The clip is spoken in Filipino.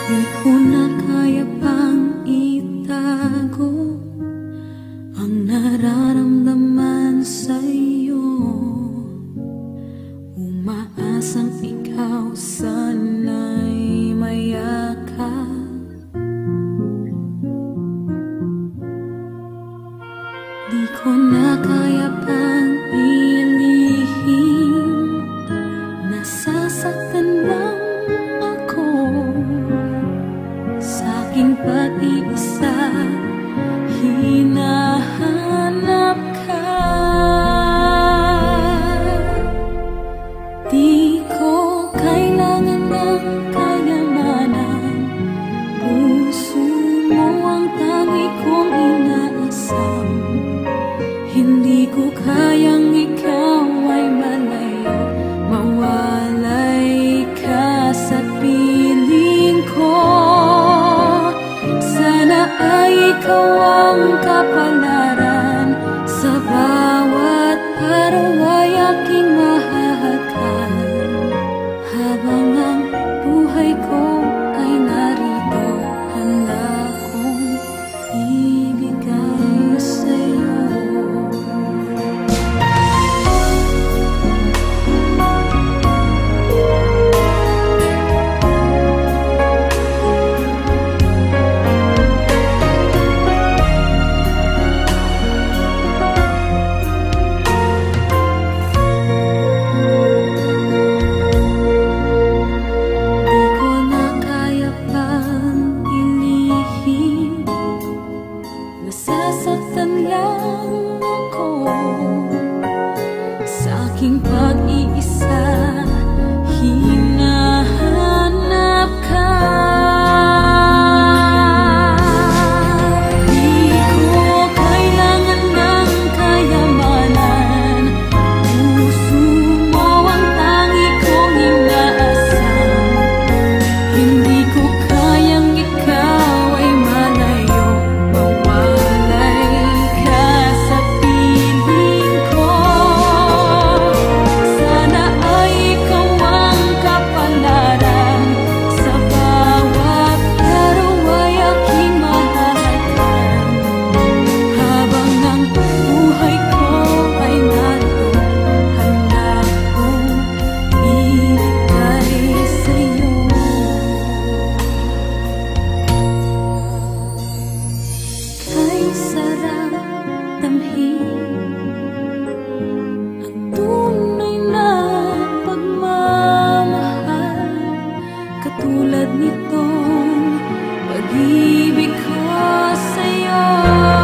Di ko na kaya pang itago ang nararamdaman sa'yo. Umaasang ikaw sana'y mayakap. Di ko na kaya pang ilihim, nasasaktan lang ako sa aking pag-iisa. Hinahanap ka. Di ko kailangan ng kayamanan, puso mo ang tangi kong inaasam. Hindi ko kayang ikaw ay malayo, mawalay ka sa piling ko. Sana ay ikaw ang kapalaran, sa bawat araw ay aking mahahagan. Habang ang buhay ko ay narito, handa kong ibigay sa'yo. Nasasaktan lang ako sa aking pag-iisa. Hinahanap ka. Di ko kailangan ng kayamanan, puso mo ang tangi kong inaasam. Hindi ko kayang ikaw ay malayo, katulad nitong pag-ibig ko sa'yo.